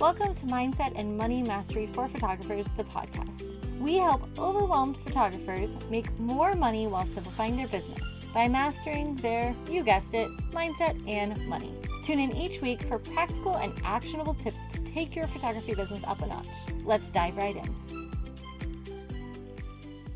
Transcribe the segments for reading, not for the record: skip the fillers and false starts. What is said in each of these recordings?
Welcome to Mindset and Money Mastery for Photographers, the podcast. We help overwhelmed photographers make more money while simplifying their business by mastering their, you guessed it, mindset and money. Tune in each week for practical and actionable tips to take your photography business up a notch. Let's dive right in.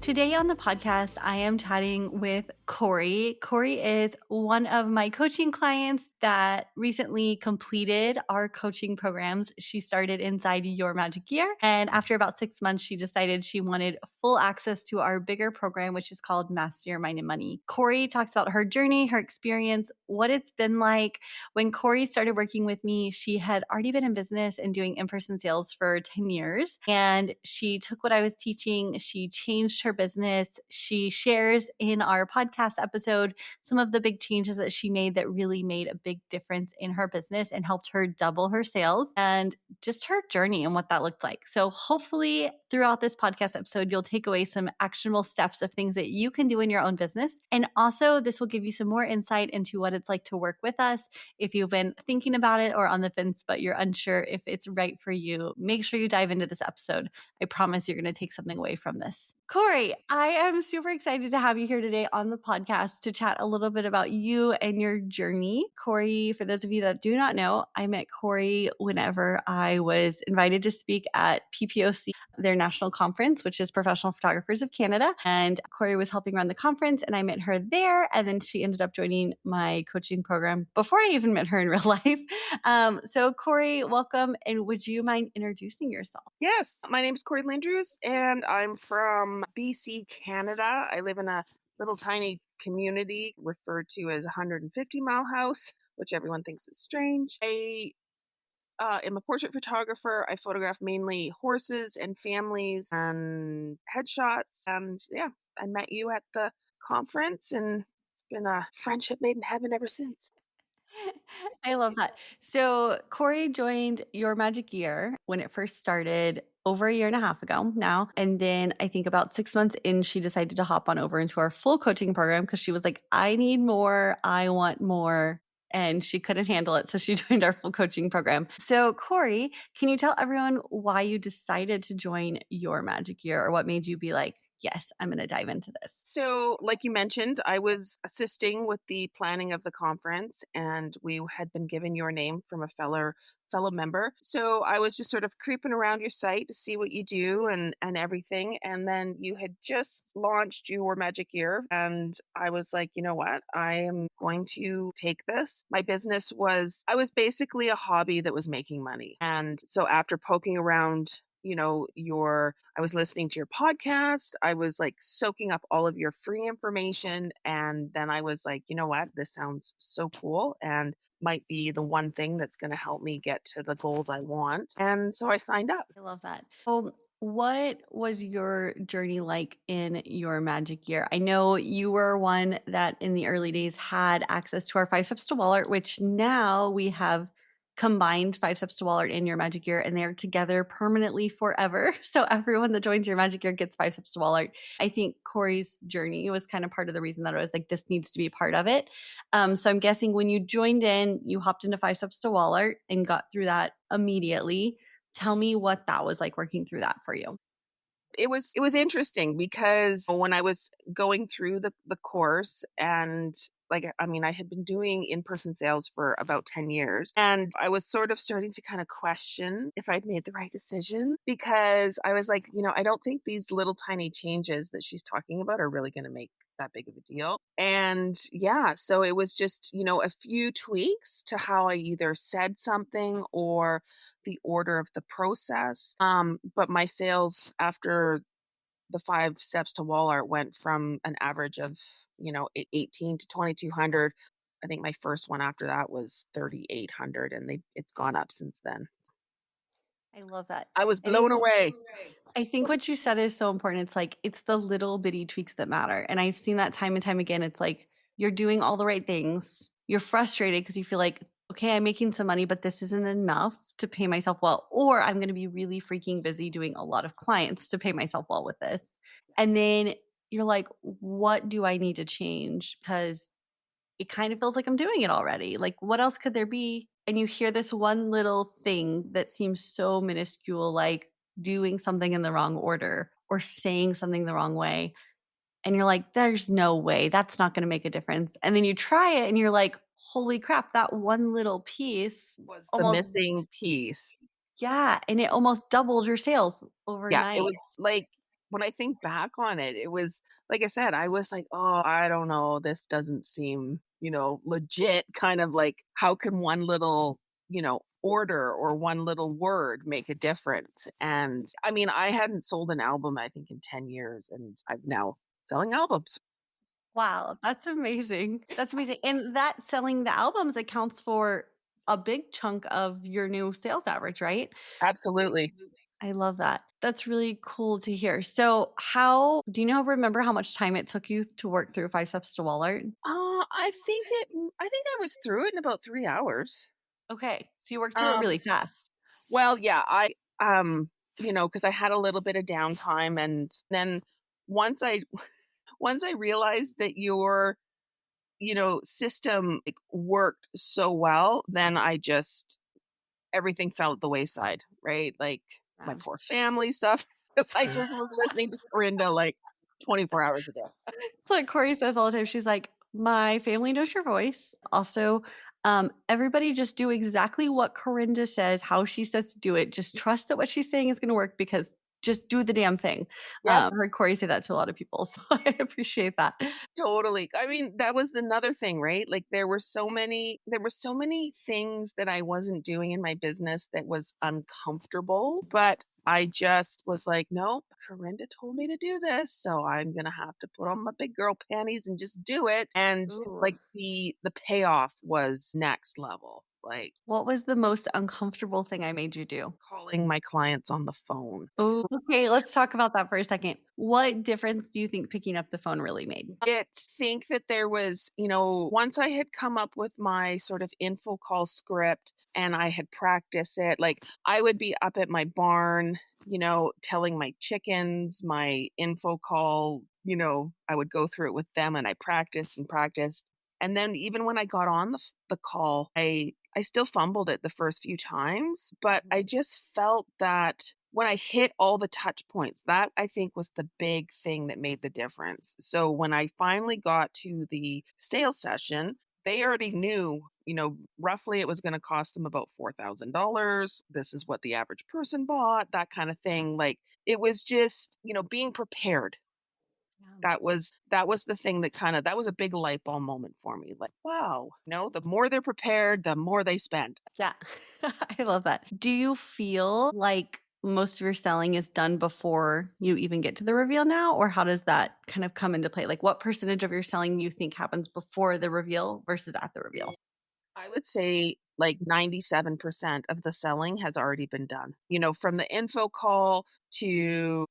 Today on the podcast, I am chatting with Kori. Kori is one of my coaching clients that recently completed our coaching programs. She started inside Your Magic Year. And after about 6 months, she decided she wanted full access to our bigger program, which is called Master Your Mind and Money. Kori talks about her journey, her experience, what it's been like. When Kori started working with me, she had already been in business and doing in-person sales for 10 years. And she took what I was teaching, she changed her business. She shares in our podcast episode some of the big changes that she made that really made a big difference in her business and helped her double her sales and just her journey and what that looked like. So hopefully throughout this podcast episode, you'll take away some actionable steps of things that you can do in your own business. And also this will give you some more insight into what it's like to work with us. If you've been thinking about it or on the fence, but you're unsure if it's right for you, make sure you dive into this episode. I promise you're going to take something away from this. Kori, I am super excited to have you here today on the podcast to chat a little bit about you and your journey. Kori, for those of you that do not know, I met Kori whenever I was invited to speak at PPOC, their national conference, which is Professional Photographers of Canada. And Kori was helping run the conference and I met her there. And then she ended up joining my coaching program before I even met her in real life. So Kori, welcome. And would you mind introducing yourself? Yes, my name is Corrie Lindroos and I'm from BC, Canada. I live in a little tiny community referred to as 150 Mile House, which everyone thinks is strange. I am a portrait photographer. I photograph mainly horses and families and headshots. And yeah, I met you at the conference and it's been a friendship made in heaven ever since. I love that. So Kori joined Your Magic Year when it first started over a year and a half ago now. And then I think about 6 months in, she decided to hop on over into our full coaching program because she was like, I need more. I want more. And she couldn't handle it. So she joined our full coaching program. So Kori, can you tell everyone why you decided to join Your Magic Year or what made you be like, yes, I'm going to dive into this? So, like you mentioned, I was assisting with the planning of the conference, and we had been given your name from a fellow member. So I was just sort of creeping around your site to see what you do and everything. And then you had just launched Your Magic Year, and I was like, you know what? I am going to take this. I was basically a hobby that was making money. And so after poking around I was listening to your podcast. I was like soaking up all of your free information. And then I was like, you know what? This sounds so cool and might be the one thing that's going to help me get to the goals I want. And so I signed up. I love that. What was your journey like in Your Magic Year? I know you were one that in the early days had access to our 5 Steps to Wallet, which now we have combined 5 Steps to Wallet and Your Magic Year, and they're together permanently forever. So everyone that joins Your Magic Year gets 5 Steps to Wallet. I think Kori's journey was kind of part of the reason that I was like, this needs to be part of it. So I'm guessing when you joined in, you hopped into 5 Steps to Wallet and got through that immediately. Tell me what that was like working through that for you. It was interesting because when I was going through the course and I had been doing in-person sales for about 10 years and I was sort of starting to kind of question if I'd made the right decision because I was like, I don't think these little tiny changes that she's talking about are really going to make that big of a deal. And yeah, so it was just, a few tweaks to how I either said something or the order of the process. But my sales after the 5 Steps to Walmart went from an average of, 18 to 2,200. I think my first one after that was 3,800 and it's gone up since then. I love that. I was blown away. I think what you said is so important. It's like, it's the little bitty tweaks that matter. And I've seen that time and time again. It's like, you're doing all the right things. You're frustrated because you feel like, okay, I'm making some money, but this isn't enough to pay myself well. Or I'm going to be really freaking busy doing a lot of clients to pay myself well with this. And then you're like, what do I need to change? Because it kind of feels like I'm doing it already. Like, what else could there be and you hear this one little thing that seems so minuscule, like doing something in the wrong order or saying something the wrong way. And you're like, there's no way that's not going to make a difference. And then you try it and you're like, holy crap, that one little piece Was the almost, missing piece. yeah. And it almost doubled your sales Yeah, it overnight. was like when I think back on it, it was like I said, I was like, "Oh, I don't know, this doesn't seem, legit." Kind of like, how can one little, order or one little word make a difference? And I mean, I hadn't sold an album, I think, in 10 years, and I'm now selling albums. Wow, that's amazing. That's amazing. And that selling the albums accounts for a big chunk of your new sales average, right? Absolutely. I love that. That's really cool to hear. So, how do you remember how much time it took you to work through 5 Steps to Walmart? I think I was through it in about 3 hours. Okay, so you worked through it Um, really fast. well, yeah, because I had a little bit of downtime, and then once I once I realized that your, system, like, worked so well, then I just everything fell at the wayside, right? Like, my Yeah. poor family stuff, because I just was listening to Corinda, like, 24 hours a day. It's like Corey says all the time. She's like, "My family knows your voice. Also, everybody just do exactly what Corinda says, how she says to do it. Just trust that what she's saying is gonna work because just do the damn thing." Yes. I heard Corey say that to a lot of people, so I appreciate that. Totally. I mean, that was another thing, right? Like there were so many things that I wasn't doing in my business that was uncomfortable, but I just was like, "No, Corinda told me to do this, so I'm going to have to put on my big girl panties and just do it." And Ooh. like the payoff was next level. Like What was the most uncomfortable thing I made you do? calling my clients on the phone. Oh, okay, let's talk about that for a second. What difference do you think picking up the phone really made? I think that there was, once I had come up with my sort of info call script and I had practiced it, like I would be up at my barn, telling my chickens my info call, I would go through it with them and I practiced and practiced. And then even when I got on the call, I still fumbled it the first few times, but I just felt that when I hit all the touch points, that I think was the big thing that made the difference. So when I finally got to the sales session, they already knew, roughly it was going to cost them about $4,000. This is what the average person bought, that kind of thing. Like it was just, being prepared. Yeah. That was the thing that was a big light bulb moment for me. Like, wow, the more they're prepared, the more they spend. Yeah. I love that. Do you feel like most of your selling is done before you even get to the reveal now? Or how does that kind of come into play? Like, what percentage of your selling you think happens before the reveal versus at the reveal? I would say like 97% of the selling has already been done. From the info call to,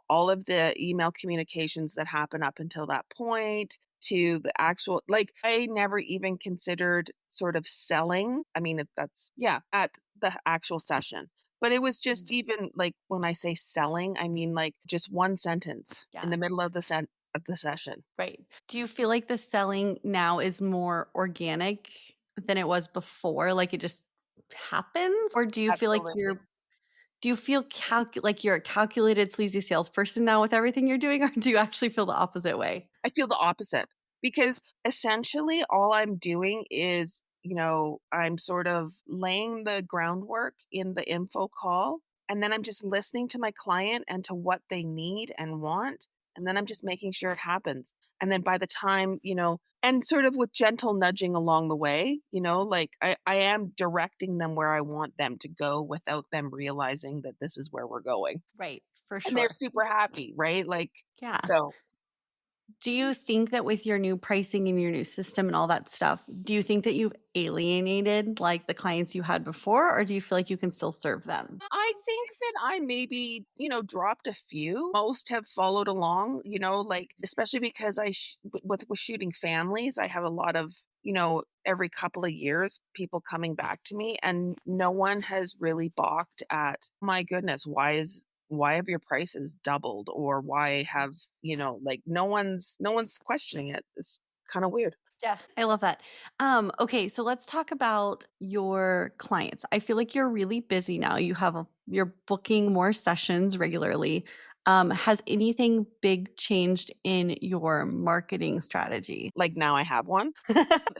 all of the email communications that happen up until that point to the actual, like, I never even considered sort of selling. I mean, if that's, yeah, at the actual session. But it was just Mm. even like when I say selling, I mean like just one sentence in Yeah. the middle of the session. Right. Do you feel like the selling now is more organic than it was before? Like it just happens? Or do you feel like Absolutely. do you feel like you're a calculated sleazy salesperson now with everything you're doing? Or do you actually feel the opposite way? I feel the opposite because essentially all I'm doing is, I'm sort of laying the groundwork in the info call. And then I'm just listening to my client and to what they need and want. And then I'm just making sure it happens. And then by the time, and sort of with gentle nudging along the way, like I am directing them where I want them to go without them realizing that this is where we're going. Right. For And they're sure. super happy, right? Like, Yeah. so Do you think that with your new pricing and your new system and all that stuff, do you think that you've alienated like the clients you had before, or do you feel like you can still serve them? I think that I maybe, dropped a few. Most have followed along, like especially because with shooting families, I have a lot of, every couple of years people coming back to me and no one has really balked at, my goodness, why have your prices doubled or why have, like no one's questioning it. It's kind of weird. Yeah, I love that. Okay, so let's talk about your clients. I feel like you're really busy now. You're booking more sessions regularly. Has anything big changed in your marketing strategy? Like, now I have one.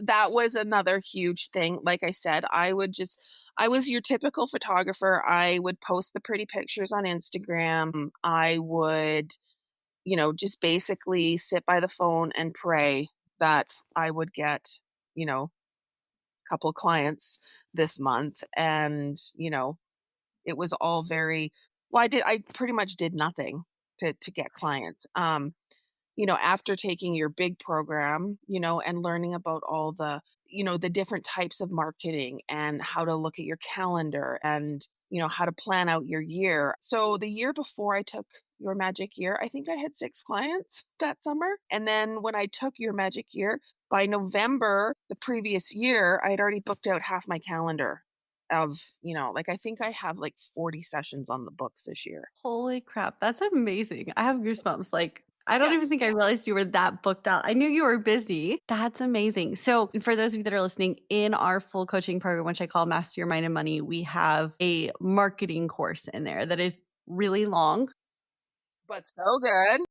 That was another huge thing. Like I said, I was your typical photographer. I would post the pretty pictures on Instagram. I would, just basically sit by the phone and pray that I would get, a couple clients this month. And, it was all very well, I pretty much did nothing to get clients. After taking your big program, and learning about all the different types of marketing and how to look at your calendar and, how to plan out your year. So the year before I took your magic year, I think I had 6 clients that summer. And then when I took your magic year, by November the previous year, I had already booked out half my calendar of, like I think I have like 40 sessions on the books this year. Holy crap, that's amazing. I have goosebumps. Like, I don't Yeah. even think I realized you were that booked out. I knew you were busy. That's amazing. So, for those of you that are listening, in our full coaching program, which I call Master Your Mind and Money, we have a marketing course in there that is really long. But so good.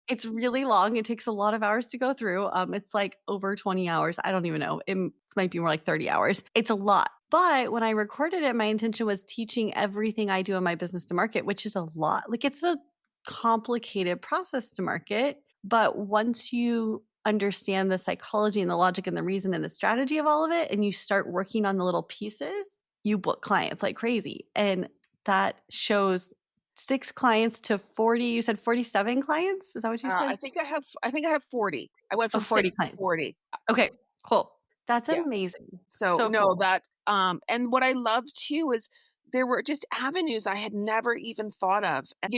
It's really long. It takes a lot of hours to go through. It's like over 20 hours. I don't even know. It might be more like 30 hours. It's a lot. But when I recorded it, my intention was teaching everything I do in my business to market, which is a lot. Like it's a complicated process to market. But once you understand the psychology and the logic and the reason and the strategy of all of it, and you start working on the little pieces, you book clients like crazy. And that shows 6 clients to 40, you said 47 clients? Is that what you said? I think I have 40. I went Oh, from 40 6 to clients. 40. Okay, cool. That's Yeah. amazing. So, So no, cool. and what I love too is there were just avenues I had never even thought of. And,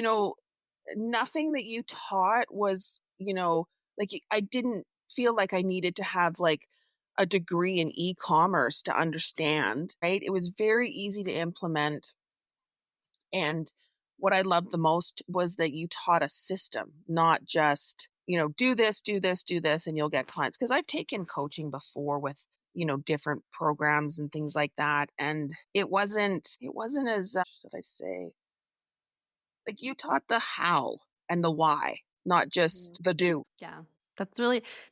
nothing that you taught was, like I didn't feel like I needed to have like a degree in e-commerce to understand, right? It was very easy to implement. And what I loved the most was that you taught a system, not just, do this, do this, do this, and you'll get clients. Because I've taken coaching before with, different programs and things like that. And it wasn't as, should I say, like you taught the how and the why, not Mm. just the do. Yeah.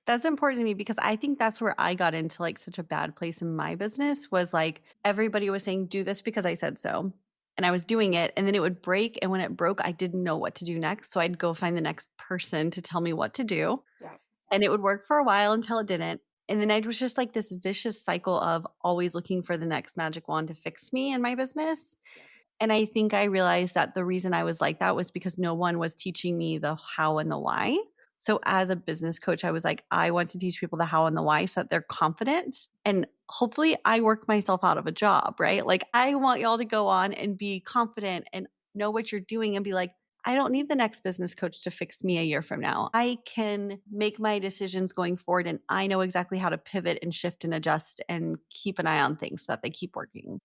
That's important to me because I think that's where I got into like such a bad place in my business was like everybody was saying do this because I said so. And I was doing it and then it would break and when it broke I didn't know what to do next. So I'd go find the next person to tell me what to do. Yeah. And it would work for a while until it didn't. And then I was just like this vicious cycle of always looking for the next magic wand to fix me in my business. Yes. And I think I realized that the reason I was like that was because no one was teaching me the how and the why. So as a business coach, I was like, I want to teach people the how and the why so that they're confident. And hopefully I work myself out of a job, right? Like I want y'all to go on and be confident and know what you're doing and be like, I don't need the next business coach to fix me a year from now. I can make my decisions going forward and I know exactly how to pivot and shift and adjust and keep an eye on things so that they keep working.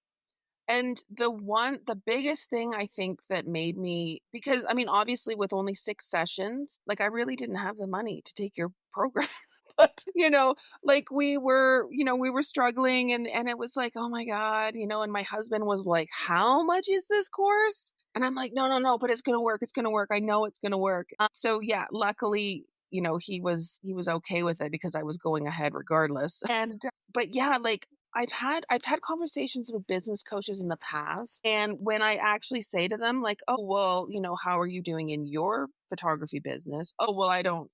And the biggest thing I think that made me, because I mean, obviously with only 6 sessions, like I really didn't have the money to take your program. But, like we were struggling and it was like, "Oh my god," and my husband was like, "How much is this course?" And I'm like, "No, no, no, but it's going to work. It's going to work. I know it's going to work." So yeah, luckily, he was okay with it because I was going ahead regardless. And but yeah, like I've had conversations with business coaches in the past, and when I actually say to them like, "Oh, well, how are you doing in your photography business?" "Oh, well, I don't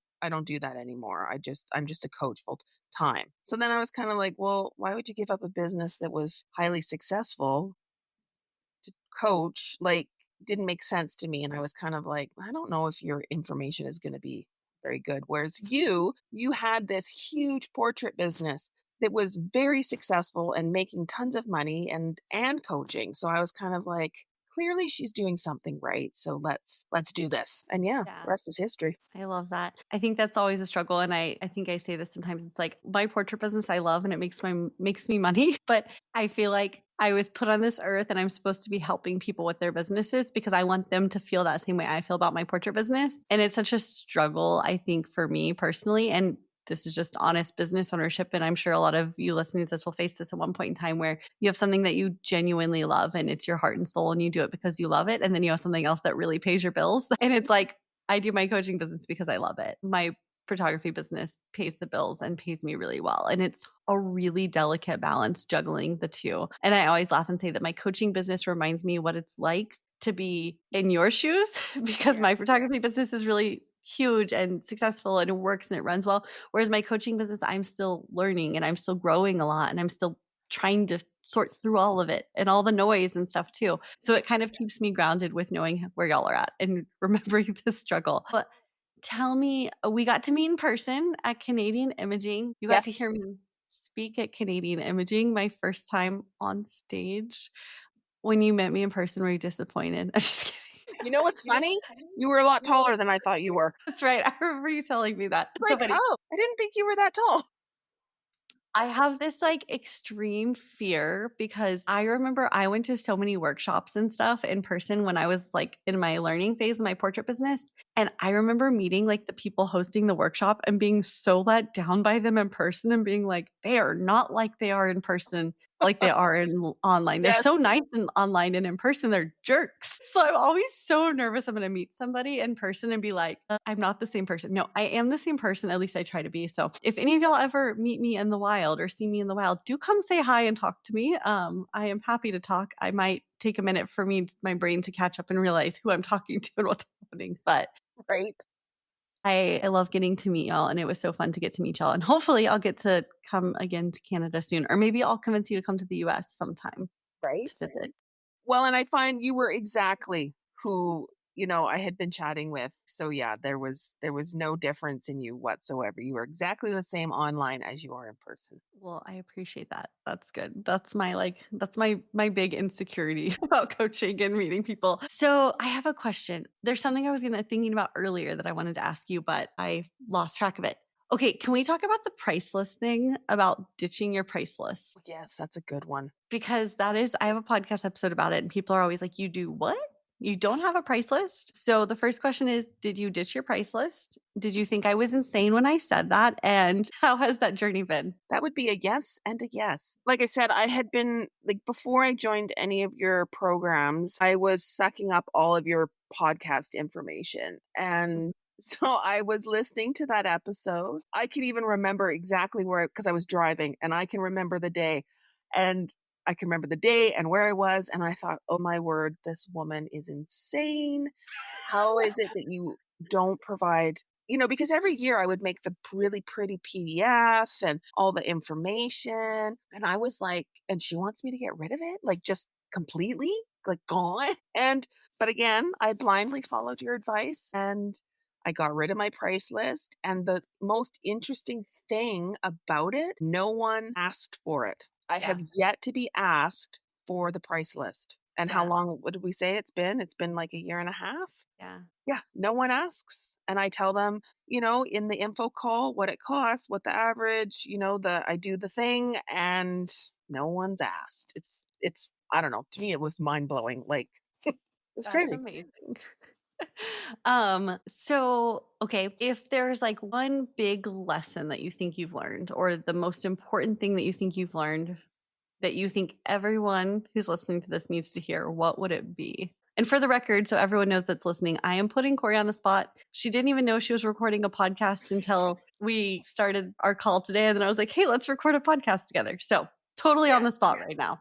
do that anymore. I'm just a coach full time." So then I was kind of like, "Well, why would you give up a business that was highly successful to coach?" Like, didn't make sense to me, and I was kind of like, "I don't know if your information is going to be very good." Whereas you had this huge portrait business that was very successful and making tons of money and coaching. So I was kind of like, clearly she's doing something right. So let's do this. And yeah, Yeah. the rest is history. I love that. I think that's always a struggle, and I think I say this sometimes. It's like my portrait business I love, and it makes me money. But I feel like I was put on this earth, and I'm supposed to be helping people with their businesses because I want them to feel that same way I feel about my portrait business. And it's such a struggle, I think, for me personally. And this is just honest business ownership. And I'm sure a lot of you listening to this will face this at one point in time where you have something that you genuinely love and it's your heart and soul and you do it because you love it. And then you have something else that really pays your bills. And it's like, I do my coaching business because I love it. My photography business pays the bills and pays me really well. And it's a really delicate balance juggling the two. And I always laugh and say that my coaching business reminds me what it's like to be in your shoes because my Yes. photography business is really huge and successful and it works and it runs well. Whereas my coaching business, I'm still learning and I'm still growing a lot and I'm still trying to sort through all of it and all the noise and stuff too. So it kind of keeps me grounded with knowing where y'all are at and remembering the struggle. But tell me, we got to meet in person at Canadian Imaging. You got to Yes. hear me speak at Canadian Imaging my first time on stage. When you met me in person, were you disappointed? I'm just kidding. You know what's funny? You were a lot taller than I thought you were. That's right. I remember you telling me that. It's It's so like, funny. "Oh, I didn't think you were that tall." I have this like extreme fear because I remember I went to so many workshops and stuff in person when I was like in my learning phase of my portrait business. And I remember meeting like the people hosting the workshop and being so let down by them in person and being like, they are not like they are in person, like they are in online. They're Yes, so nice and online and in person, they're jerks. So I'm always so nervous I'm going to meet somebody in person and be like, I'm not the same person. No, I am the same person. At least I try to be. So if any of y'all ever meet me in the wild or see me in the wild, do come say hi and talk to me. I am happy to talk. I might take a minute for me, my brain to catch up and realize who I'm talking to and what's happening. But right, I love getting to meet y'all, and it was so fun to get to meet y'all. And hopefully, I'll get to come again to Canada soon, or maybe I'll convince you to come to the US sometime right. to visit. Well, and I find you were exactly who, I had been chatting with. So yeah, there was no difference in you whatsoever. You were exactly the same online as you are in person. Well, I appreciate that. That's good. That's my big insecurity about coaching and meeting people. So, I have a question. There's something I was thinking about earlier that I wanted to ask you, but I lost track of it. Okay, can we talk about the price list thing about ditching your price list? Yes, that's a good one. Because that is I have a podcast episode about it and people are always like, "You do what? You don't have a price list?" So the first question is, did you ditch your price list? Did you think I was insane when I said that? And how has that journey been? That would be a yes and a yes. Like I said, I had been like before I joined any of your programs, I was sucking up all of your podcast information. And so I was listening to that episode. I can even remember exactly where because I was driving and I can remember the day. And I can remember the day and where I was and I thought, "Oh my word, this woman is insane. How is it that you don't provide," because every year I would make the really pretty PDF and all the information, and I was like, "And she wants me to get rid of it? Like, just completely? Like, gone?" And but again, I blindly followed your advice, and I got rid of my price list, and the most interesting thing about it, no one asked for it. I Yeah. have yet to be asked for the price list. And how Yeah. long what did we say it's been? It's been like a year and a half? Yeah. Yeah, no one asks. And I tell them, in the info call what it costs, what the average, the I do the thing and no one's asked. It's I don't know. To me it was mind-blowing. Like it's That's crazy. amazing. So okay, if there's like one big lesson that you think you've learned or the most important thing that you think you've learned that you think everyone who's listening to this needs to hear, what would it be? And for the record, so everyone knows that's listening, I am putting Corey on the spot. She didn't even know she was recording a podcast until we started our call today. And then I was like, hey, let's record a podcast together. So totally on the Yes. spot right now.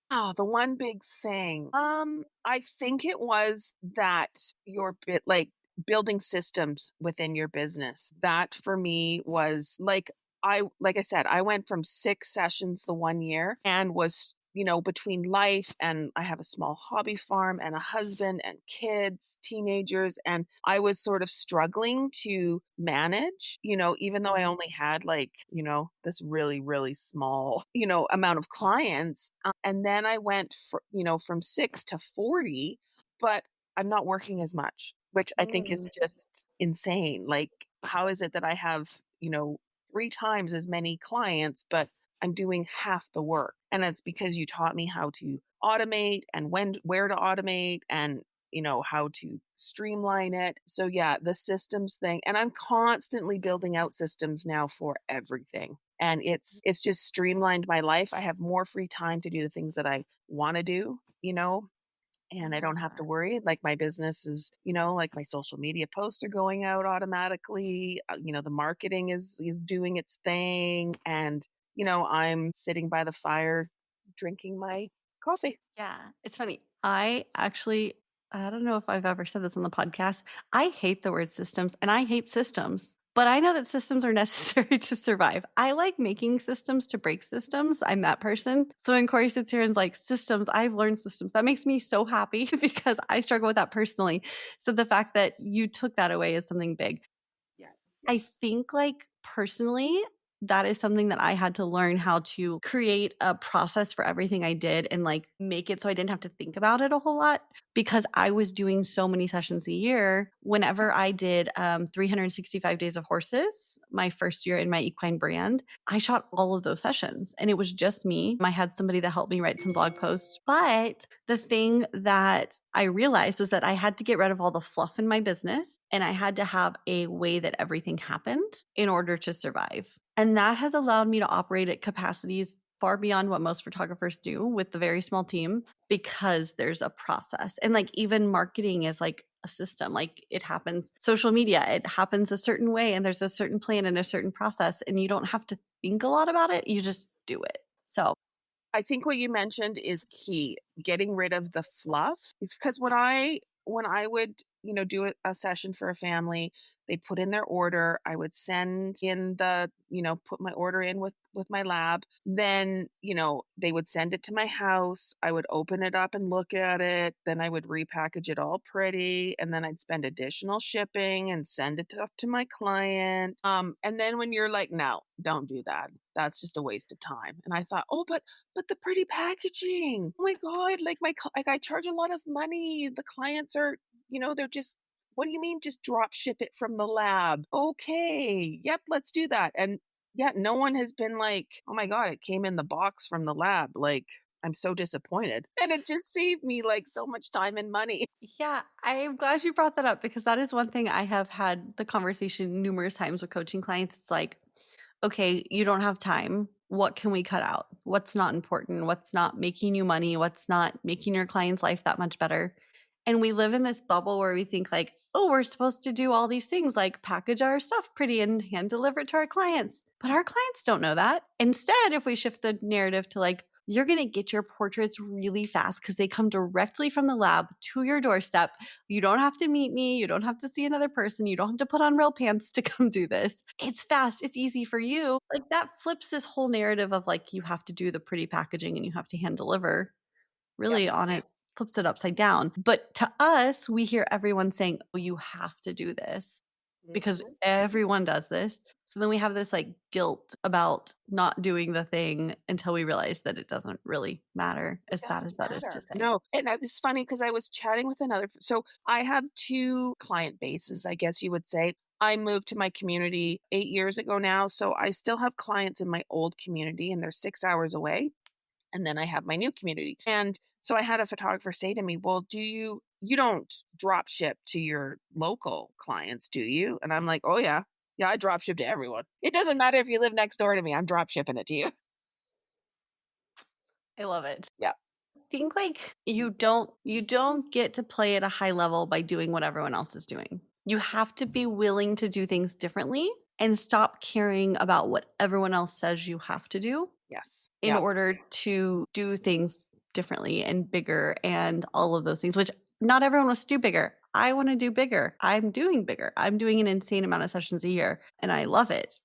Oh, the one big thing. I think it was that your bit like building systems within your business. That for me was like I said, I went from 6 sessions the 1 year and was, between life and I have a small hobby farm and a husband and kids, teenagers, and I was sort of struggling to manage, even though I Mhm. only had like, this really, really small, amount of clients. And then I went from 6 to 40, but I'm not working as much, which I think is Mm. just insane. Like, how is it that I have, 3 times as many clients, but I'm doing half the work? And it's because you taught me how to automate and where to automate and how to streamline it. So yeah, the systems thing. And I'm constantly building out systems now for everything. And it's just streamlined my life. I have more free time to do the things that I want to do, I and I love don't have to that. worry. Like my business is, like my social media posts are going out automatically. The marketing is doing its thing, and I'm sitting by the fire drinking my coffee. Yeah, it's funny. I don't know if I've ever said this on the podcast. I hate the word systems and I hate systems, but I know that systems are necessary to survive. I like making systems to break systems. I'm that person. So when Corey sits here and is like, systems, I've learned systems. That makes me so happy because I struggle with that personally. So the fact that you took that away is something big. Yeah. I think, like, personally, that is something that I had to learn how to create a process for everything I did and, like, make it so I didn't have to think about it a whole lot because I was doing so many sessions a year. Whenever I did 365 days of horses, my first year in my equine brand, I shot all of those sessions and it was just me. I had somebody that helped me write some blog posts. But the thing that I realized was that I had to get rid of all the fluff in my business and I had to have a way that everything happened in order to survive. And that has allowed me to operate at capacities far beyond what most photographers do with the very small team because there's a process. And like even marketing is like a system. Like it happens, social media, it happens a certain way and there's a certain plan and a certain process and you don't have to think a lot about it. You just do it. So, I think what you mentioned is key, getting rid of the fluff. It's because when I would, do a session for a family, they'd put in their order. I would send in put my order in with my lab. Then, they would send it to my house. I would open it up and look at it. Then I would repackage it all pretty, and then I'd spend additional shipping and send it up to my client. And then when you're like, no, don't do that. That's just a waste of time. And I thought, oh, but the pretty packaging. Oh my god, like I charge a lot of money. The clients are, they're just what do you mean just drop ship it from the lab? Okay. Yep, let's do that. And yeah, no one has been like, "Oh my god, it came in the box from the lab." Like, I'm so disappointed. And it just saved me like so much time and money. yeah, I am glad you brought that up because that is one thing I have had the conversation numerous times with coaching clients. It's like, okay, you don't have time. What can we cut out? What's not important? What's not making you money? What's not making your client's life that much better? And we live in this bubble where we think like, oh, we're supposed to do all these things like package our stuff pretty and hand deliver it to our clients. But our clients don't know that. Instead, if we shift the narrative to like, you're going to get your portraits really fast because they come directly from the lab to your doorstep. You don't have to meet me. You don't have to see another person. You don't have to put on real pants to come do this. It's fast. It's easy for you. Like that flips this whole narrative of like, you have to do the pretty packaging and you have to hand deliver Yep. really on it, flips it upside down. But to us, we hear everyone saying, oh, you have to do this because Mhm. everyone does this. So then we have this like guilt about not doing the thing until we realize that it doesn't really matter, It as bad doesn't as that is to matter. say. No, and it's funny because I was chatting with another so I have 2 client bases, I guess you would say. I moved to my community 8 years ago now, so I still have clients in my old community, and they're 6 hours away, and then I have my new community. And so I had a photographer say to me, "Well, you don't drop ship to your local clients, do you?" And I'm like, "Oh, yeah. Yeah, I drop ship to everyone. It doesn't matter if you live next door to me, I'm drop shipping it to you." I love it. Yeah. Think like you don't get to play at a high level by doing what everyone else is doing. You have to be willing to do things differently and stop caring about what everyone else says you have to do Yes. in Yeah. order to do things differently and bigger and all of those things, which not everyone wants to do bigger. I want to do bigger. I'm doing bigger. I'm doing an insane amount of sessions a year and I love it.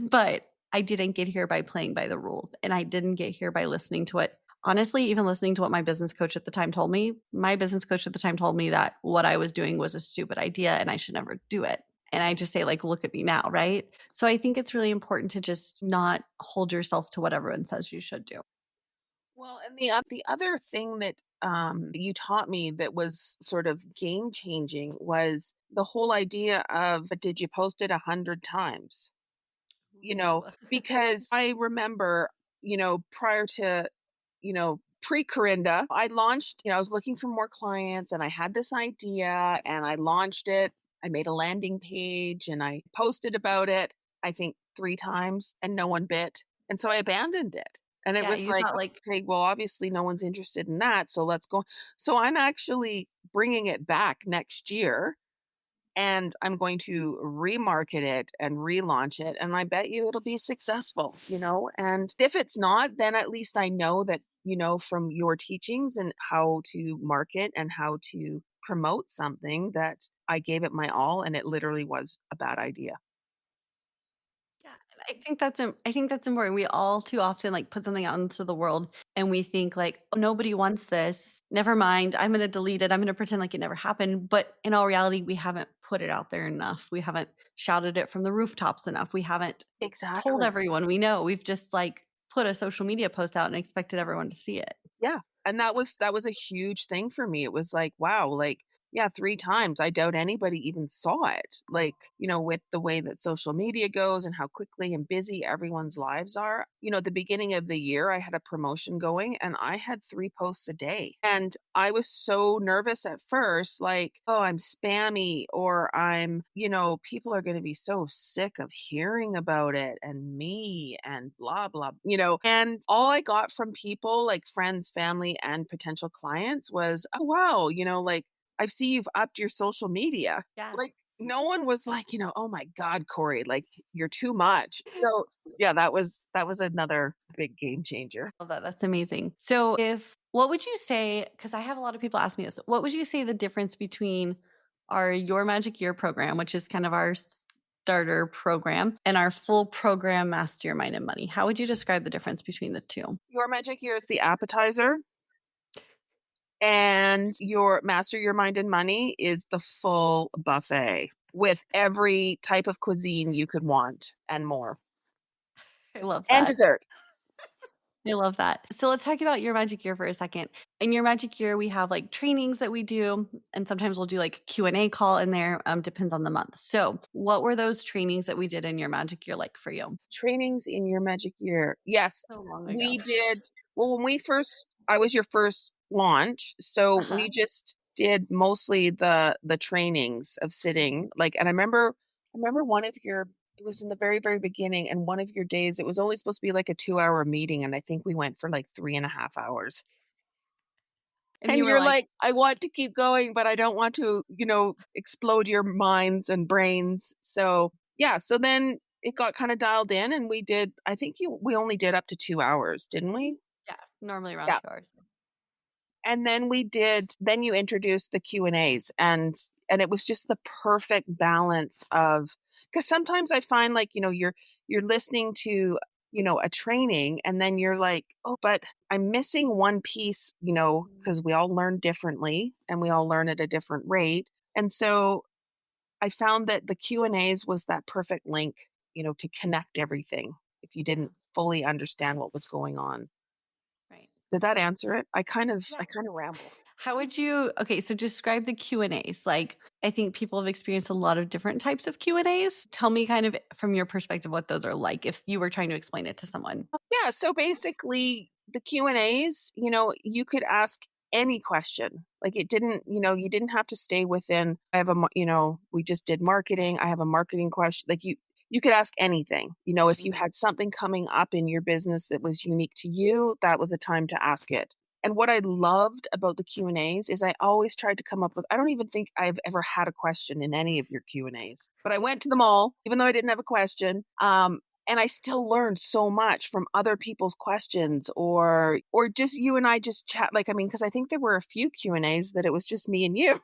But I didn't get here by playing by the rules and I didn't get here by listening to what honestly, even listening to what my business coach at the time told me. My business coach at the time told me that what I was doing was a stupid idea and I should never do it. And I just say, like, look at me now, right? So I think it's really important to just not hold yourself to what everyone says you should do. Well, and the other thing that you taught me that was sort of game changing was the whole idea of, but did you post it 100 times? Ooh. Because I remember, prior to, pre-Corinda. I launched, I was looking for more clients and I had this idea and I launched it. I made a landing page and I posted about it, I think 3 times and no one bit. And so I abandoned it. And it Yeah, was you like, thought like okay, well, obviously no one's interested in that. So let's go. So I'm actually bringing it back next year and I'm going to remarket it and relaunch it, and I bet you it'll be successful. And if it's not, then at least I know that, from your teachings and how to market and how to promote something that I gave it my all and it literally was a bad idea. yeah, and I think that's important. We all too often, like, put something out into the world, and we think like, "Oh, nobody wants this. Never mind. I'm gonna delete it. I'm gonna pretend like it never happened." But in all reality, we haven't put it out there enough. We haven't shouted it from the rooftops enough. We haven't told Exactly. everyone we know. We've just, like, put a social media post out and expected everyone to see it. Yeah, and that was a huge thing for me. It was like, wow, like, yeah, 3 times. I doubt anybody even saw it. Like, with the way that social media goes and how quickly and busy everyone's lives are. At the beginning of the year, I had a promotion going and I had 3 posts a day. And I was so nervous at first, like, oh, I'm spammy or people are going to be so sick of hearing about it and me and blah, blah, and all I got from people like friends, family, and potential clients was, oh, wow, like, I see you've upped your social media. Yeah. Like, no one was like, "Oh my god, Corey, like, you're too much." So, yeah, that was another big game changer. Love that. That's amazing. So, if what would you say? Because I have a lot of people ask me this. What would you say the difference between our Your Magic Year program, which is kind of our starter program, and our full program, Master Your Mind and Money? How would you describe the difference between the two? Your magic here is the appetizer, and your master your mind and money is the full buffet with every type of cuisine you could want and more. I love And that. dessert. I love that. So let's talk about Your Magic Year for a second. In Your Magic Year, we have like trainings that we do, and sometimes we'll do like a Q&A call in there. Depends on the month. So, what were those trainings that we did in Your Magic Year like for you? Trainings in your magic year. Yes, So long ago. we did. Well, when we first I was your first launch, so Uh huh. we just did mostly the trainings of sitting, like, and I remember one of your it was in the very, very beginning, and one of your days, it was only supposed to be like a 2-hour meeting, and I think we went for like 3.5 hours. And you And were you're like, like, "I want to keep going, but I don't want to, explode your minds and brains." So, yeah, so then it got kinda dialed in and we only did up to 2 hours, didn't we? yeah, normally around Yeah. 2 hours. And then you introduced the Q&As and it was just the perfect balance of because sometimes I find like, you're listening to, a training and then you're like, "Oh, but I'm missing one piece," Mm, because we all learn differently and we all learn at a different rate. And so I found that the Q&As was that perfect link, to connect everything if you yeah, didn't fully understand what was going on. right. Did that answer it? I kind of Yeah. I kind of ramble. How would you okay, so describe the Q&As. Like, I think people have experienced a lot of different types of Q&As. Tell me kind of from your perspective what those are like if you were trying to explain it to someone. Yeah, so basically the Q&As, you could ask any question. Like you didn't have to stay within I have a we just did marketing, I have a marketing question. Like you could ask anything. If you Mhm. had something coming up in your business that was unique to you, that was a time to ask it. And what I loved about the Q&As is I always tried to come up with I don't even think I've ever had a question in any of your Q&As. But I went to them all even though I didn't have a question. And I still learned so much from other people's questions or just you and I just chat like, I mean, because I think there were a few Q&As that it was just me and you.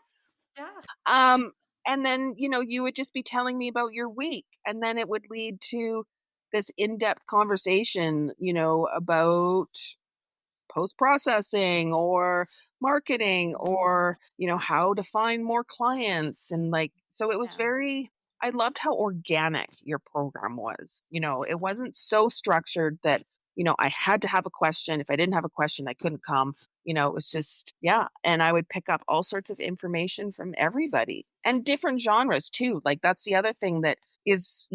Yeah. Um, and then, you would just be telling me about your week, and then it would lead to this in-depth conversation, about post-processing or marketing Mhm. or, how to find more clients and like so it was Yeah. very I loved how organic your program was. It Yeah. wasn't so structured that, I had to have a question. If I didn't have a question, I couldn't come. It was just yeah, and I would pick up all sorts of information from everybody and different genres too. Like that's the other thing that is,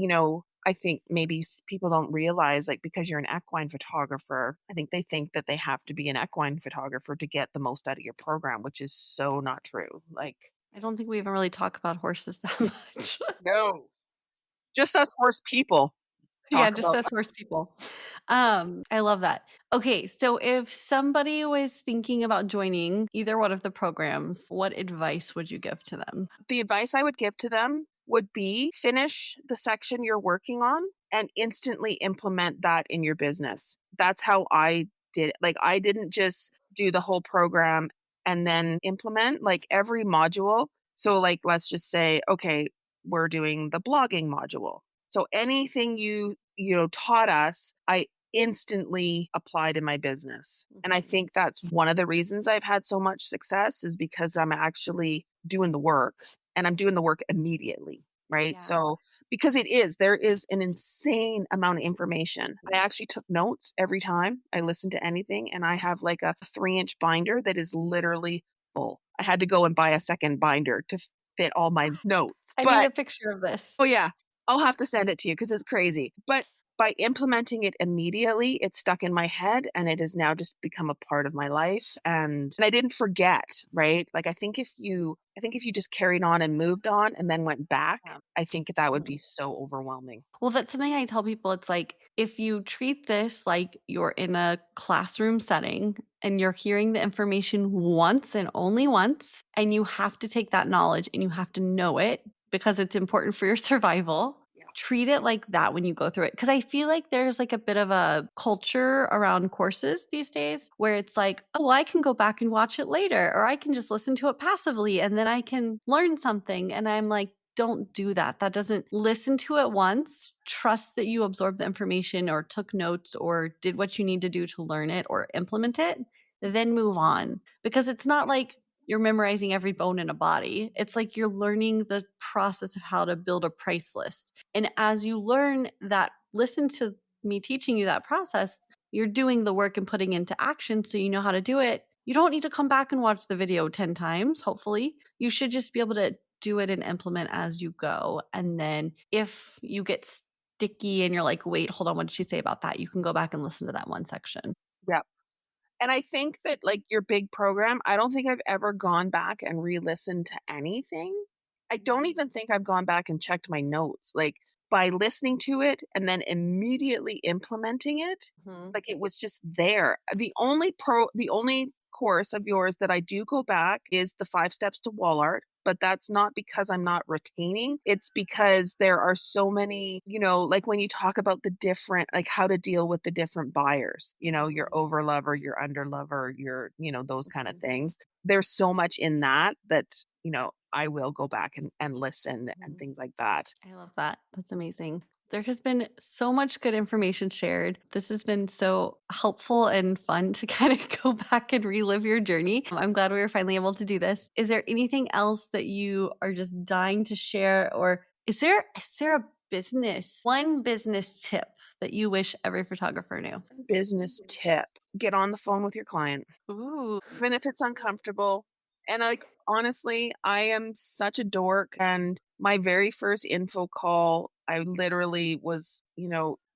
I think maybe people don't realize, like, because you're an equine photographer, I think they think that they have to be an equine photographer to get the most out of your program, which is so not true. Like, I don't think we even really talk about horses that much. no, just us horse people Yeah, talk just about as horse people. I love that. Okay, so if somebody was thinking about joining either one of the programs, what advice would you give to them? the advice I would give to them would be finish the section you're working on and instantly implement that in your business. That's how I did it. Like, I didn't just do the whole program and then implement like every module. So, like, let's just say, okay, we're doing the blogging module. So anything you taught us, I instantly applied in my business. And I Mhm. think that's one of the reasons I've had so much success is because I'm actually doing the work and I'm doing the work immediately, right? Yeah. So, because there is an insane amount of information. I actually took notes every time I listened to anything, and I have like a 3-inch binder that is literally full. I had to go and buy a second binder to fit all my notes. I need But a picture of this. oh, yeah. I'll have to send it to you because it's crazy. But by implementing it immediately, it stuck in my head and it has now just become a part of my life. And I didn't forget, right? Like, I think if you just carried on and moved on and then went back, Yeah. I think that would be Mhm. so overwhelming. Well, that's something I tell people. It's like if you treat this like you're in a classroom setting and you're hearing the information once and only once, and you have to take that knowledge and you have to know it because it's important for your survival. Yeah. Treat it like that when you go through it. Because I feel like there's like a bit of a culture around courses these days where it's like, oh, well, I can go back and watch it later, or I can just listen to it passively and then I can learn something. And I'm like, don't do that. That doesn't listen to it once, trust that you absorbed the information or took notes or did what you need to do to learn it or implement it, then move on. Because it's not like you're memorizing every bone in a body. It's like you're learning the process of how to build a price list. And as you learn that, listen to me teaching you that process, you're doing the work and putting into action so you know how to do it. You don't need to come back and watch the video 10 times, hopefully. You should just be able to do it and implement as you go. And then if you get sticky and you're like, wait, hold on, what did she say about that? You can go back and listen to that one section. Yeah. And I think that, like, your big program, I don't think I've ever gone back and re-listened to anything. I don't even think I've gone back and checked my notes. Like, by listening to it and then immediately implementing it, Mhm. like, it was just there. The only course of yours that I do go back is the 5 steps to wall art, but that's not because I'm not retaining. It's because there are so many, like, when you talk about the different, like, how to deal with the different buyers, your Mhm. overlover, your underlover, those kind of Mhm. things. There's so much in that, I will go back and listen and Mhm. things like that. I love that. That's amazing. There has been so much good information shared. This has been so helpful and fun to kind of go back and relive your journey. I'm glad we were finally able to do this. Is there anything else that you are just dying to share, or is there a one business tip that you wish every photographer knew? Business tip: get on the phone with your client. Ooh. Even if it's uncomfortable. And, like, honestly, I am such a dork, and my very first info call, I literally was,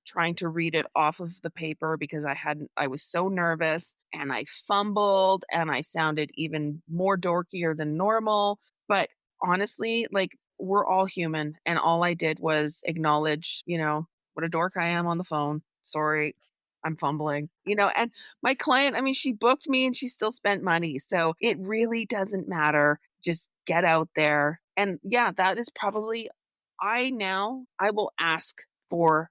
trying to read it off of the paper because I was so nervous, and I fumbled, and I sounded even more dorkier than normal, but honestly, like, we're all human, and all I did was acknowledge, what a dork I am on the phone. Sorry, I'm fumbling, and my client, I mean, she booked me and she still spent money. So it really doesn't matter. Just get out there. And yeah, that is probably, I will ask for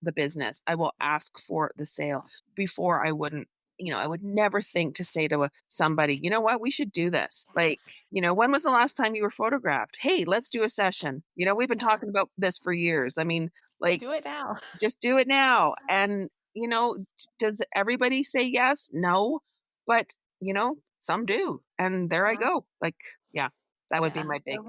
the business. I will ask for the sale before I wouldn't. I would never think to say to somebody, you know what, we should do this. Like, when was the last time you were photographed? Hey, let's do a session. We've been Yeah. talking about this for years. I mean, like, Do it now. just do it now. And, does everybody say yes? No. But, some do. And there I Uh-huh. go. Like, yeah, that would be Yeah. my big.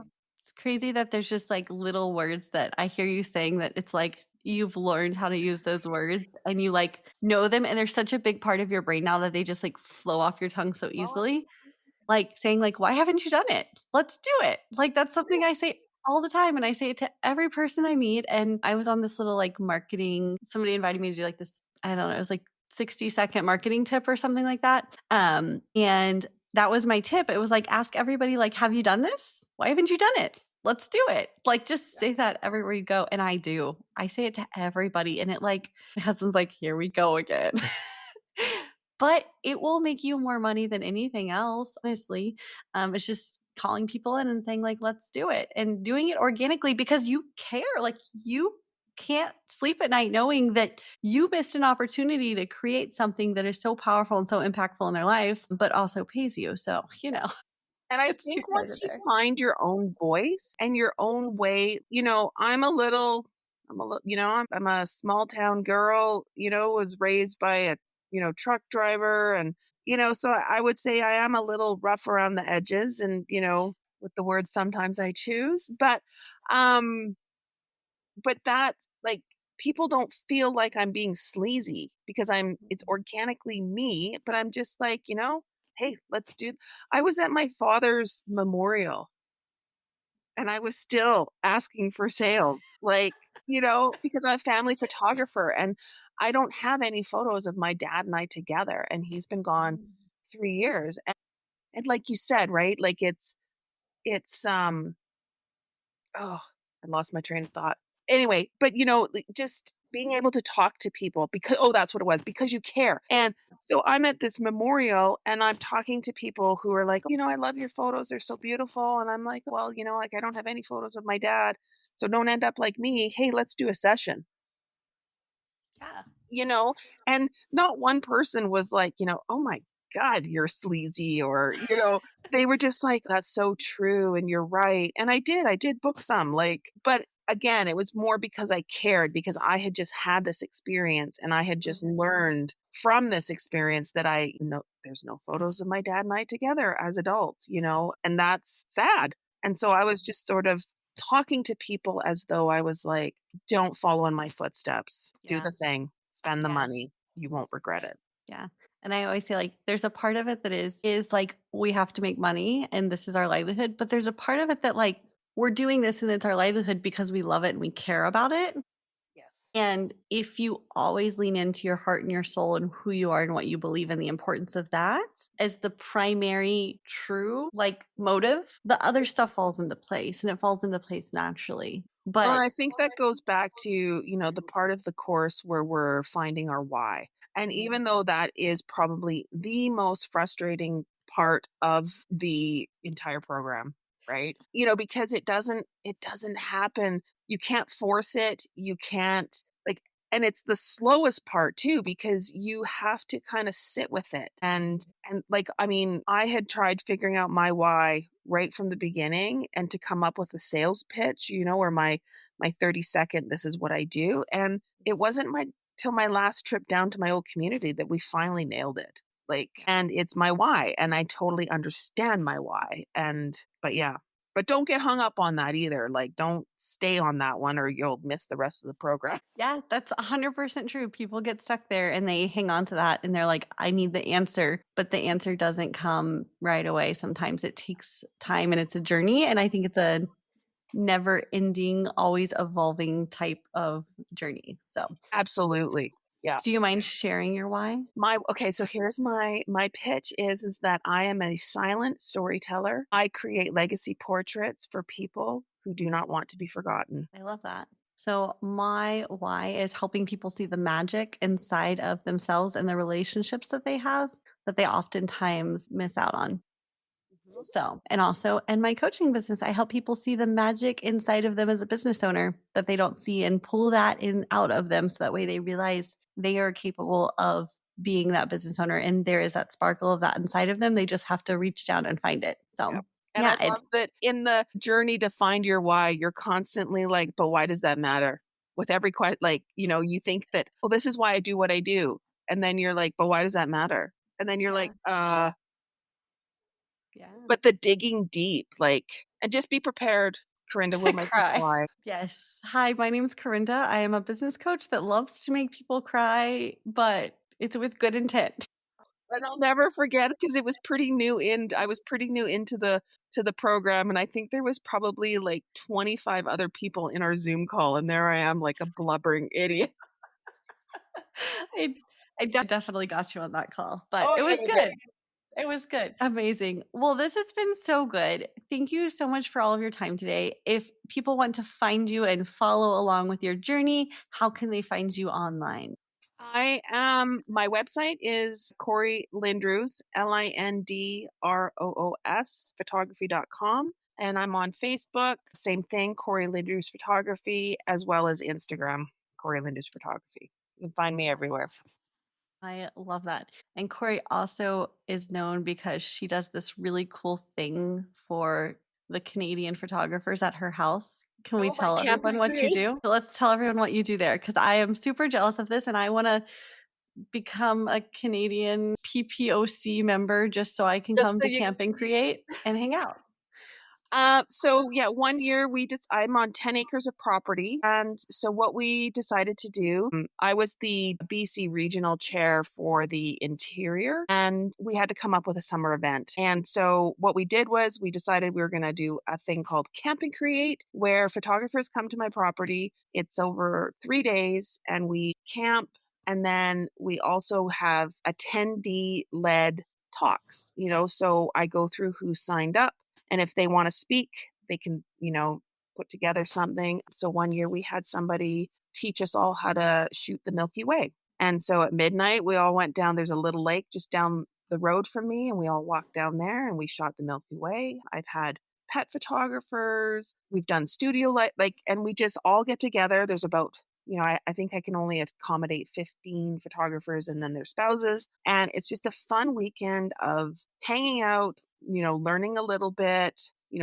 It's crazy that there's just like little words that I hear you saying that it's like you've learned how to use those words and you like know them and they're such a big part of your brain now that they just like flow off your tongue so Oh, easily. Like saying like, "Why haven't you done it? Let's do it." Like that's something I say all the time, and I say it to every person I meet, and I was on this little, like, marketing somebody invited me to do, like, this I don't know, it was, like, 60-second marketing tip or something like that, and that was my tip. It was, like, ask everybody, like, "Have you done this? Why haven't you done it? Let's do it." Like, just Yeah. say that everywhere you go, and I do. I say it to everybody, and it, like my husband's like, "Here we go again." But it will make you more money than anything else, honestly. It's just calling people in and saying, like, "Let's do it," and doing it organically because you care. Like, you can't sleep at night knowing that you missed an opportunity to create something that is so powerful and so impactful in their lives, but also pays you. So, And I it's 2 think sides once of you there. find your own voice and your own way, I'm a small town girl, was raised by a, truck driver and, so I would say I am a little rough around the edges and, with the words sometimes I choose, um, but that like people don't feel like I'm being sleazy because it's organically me, but I'm just like, hey, let's do I was at my father's memorial and I was still asking for sales, because I'm a family photographer and I don't have any photos of my dad and I together, and he's been gone 3 years. And like you said, right? Like it's oh, I lost my train of thought. Anyway, but like, just being able to talk to people because that's what it was, because you care. And so I'm at this memorial and I'm talking to people who are like, I love your photos. They're so beautiful. And I'm like, well, like I don't have any photos of my dad. So don't end up like me. Hey, let's do a session. Yeah. you know, and not one person was like, "Oh my god, you're sleazy," or, they were just like, "That's so true, and you're right." And I did book some, but again, it was more because I cared, because I had just had this experience, and I had just Mhm. learned from this experience that there's no photos of my dad and I together as adults, and that's sad. And so I was just sort of talking to people as though I was like, "Don't follow in my footsteps. Do Yeah. the thing. Spend the Yeah. money. You won't regret it." Yeah. And I always say, like, there's a part of it that is like we have to make money and this is our livelihood, but there's a part of it that, like, we're doing this and it's our livelihood because we love it and we care about it. Yes. And if you always lean into your heart and your soul and who you are and what you believe in, the importance of that as the primary true, like, motive, the other stuff falls into place and it falls into place naturally. Well, and But I think that goes back to, the part of the course where we're finding our why. And even though that is probably the most frustrating part of the entire program, right? Because it doesn't happen. You can't force it. You can't like and it's the slowest part too, because you have to kind of sit with it. And like, I mean, I had tried figuring out my why right from the beginning and to come up with a sales pitch, or my 30-second this is what I do. And it wasn't my till my last trip down to my old community that we finally nailed it. And it's my why, and I totally understand my why. But yeah. But don't get hung up on that either. Like, don't stay on that one or you'll miss the rest of the program. yeah, that's 100% true. People get stuck there and they hang on to that and they're like, I need the answer, but the answer doesn't come right away. Sometimes it takes time and it's a journey. And I think it's a never ending, always evolving type of journey. So, Absolutely. Yeah. do you mind sharing your why? My Okay, so here's my pitch is that I am a silent storyteller. I create legacy portraits for people who do not want to be forgotten. I love that. So, my why is helping people see the magic inside of themselves and the relationships that they have that they oftentimes miss out on. Mhm. So, and also in my coaching business, I help people see the magic inside of them as a business owner that they don't see and pull that in out of them so that way they realize they are capable of being that business owner and there is that sparkle of that inside of them. They just have to reach down and find it. Yeah. So, And I yeah, love that in the journey to find your why, you're constantly like, "But why does that matter?" With every you think that, "Well, this is why I do what I do." And then you're like, "But why does that matter?" And then you're yeah, like, yeah. but the digging deep, and just be prepared, Corinda will To make you cry. cry. Yes. Hi, my name is Corinda. I am a business coach that loves to make people cry, but it's with good intent. And I'll never forget because it was pretty new in I was pretty new into the program, and I think there was probably, like, 25 other people in our Zoom call, and there I am like a blubbering idiot. I I definitely got you on that call, but Oh, it yeah, was you're great. good. It was good. Amazing. Well, this has been so good. Thank you so much for all of your time today. If people want to find you and follow along with your journey, how can they find you online? My website is Corrie Lindroos, Lindroos, photography.com. And I'm on Facebook, same thing, Corrie Lindroos Photography, as well as Instagram, Corrie Lindroos Photography. You can find me everywhere. I love that. And Corey also is known because she does this really cool thing for the Canadian photographers at her house. Can we Oh, my tell camp everyone and what you create. do? Let's tell everyone what you do there because I am super jealous of this and I want to become a Canadian PPOC member just so I can Just come so to you Camp and Create and hang out. So yeah, one year I'm on 10 acres of property. And so what we decided to do, I was the BC regional chair for the interior, and we had to come up with a summer event. And so what we did was we decided we were going to do a thing called Camp and Create, where photographers come to my property. It's over 3 days and we camp. And then we also have attendee led talks, so I go through who signed up, and if they want to speak, they can, put together something. So one year we had somebody teach us all how to shoot the Milky Way. And so at midnight, we all went down. There's a little lake just down the road from me, and we all walked down there and we shot the Milky Way. I've had pet photographers. We've done studio and we just all get together. There's about, I think I can only accommodate 15 photographers and then their spouses. And it's just a fun weekend of hanging out, learning a little bit,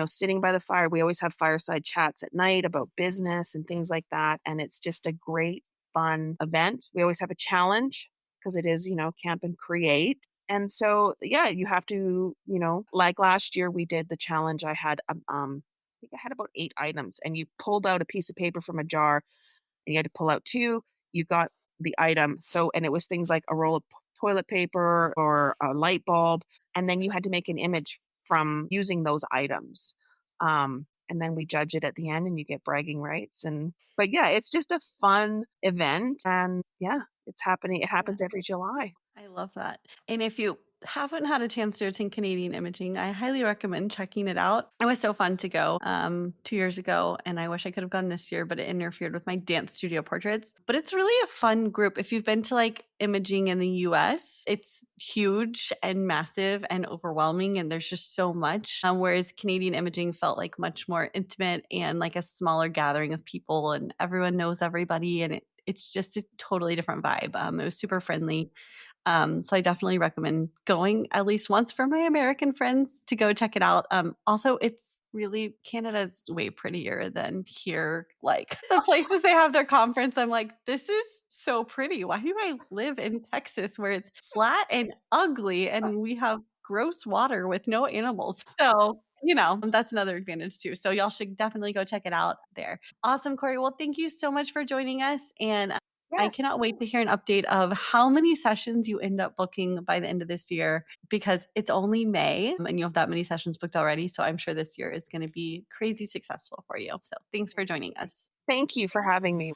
sitting by the fire. We always have fireside chats at night about business and things like that. And it's just a great, fun event. We always have a challenge because it is, camp and create. And so, yeah, you have to, like last year we did the challenge. I think I had about 8 items, and you pulled out a piece of paper from a jar and you had to pull out two. You got the item. So, and it was things like a roll of toilet paper or a light bulb. And then you had to make an image from using those items. And then we judge it at the end and you get bragging rights. But yeah, it's just a fun event. And yeah, it's happening. It Yeah. happens every July. I love that. And if you haven't had a chance to attend Canadian Imaging, I highly recommend checking it out. It was so fun to go 2 years ago, and I wish I could have gone this year, but it interfered with my dance studio portraits. But it's really a fun group. If you've been to like imaging in the US, it's huge and massive and overwhelming, and there's just so much. Whereas Canadian Imaging felt like much more intimate and like a smaller gathering of people, and everyone knows everybody, and it's just a totally different vibe. It was super friendly. So I definitely recommend going at least once for my American friends to go check it out. Also, it's really Canada's way prettier than here. Like the places they have their conference, I'm like, this is so pretty. Why do I live in Texas where it's flat and ugly and we have gross water with no animals? So, that's another advantage too. So y'all should definitely go check it out there. Awesome, Corey. Well, thank you so much for joining us. And I Yes. cannot wait to hear an update of how many sessions you end up booking by the end of this year because it's only May and you have that many sessions booked already. So I'm sure this year is going to be crazy successful for you. So thanks for joining us. Thank you for having me.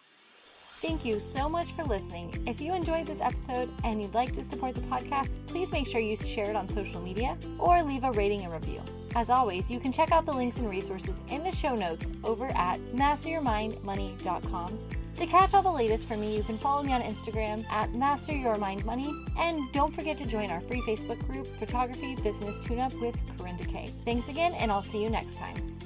Thank you so much for listening. If you enjoyed this episode and you'd like to support the podcast, please make sure you share it on social media or leave a rating and review. As always, you can check out the links and resources in the show notes over at masteryourmindmoney.com. To catch all the latest from me, you can follow me on Instagram at masteryourmindmoney. And don't forget to join our free Facebook group, Photography Business Tune-Up with Corinne Decay. Thanks again, and I'll see you next time.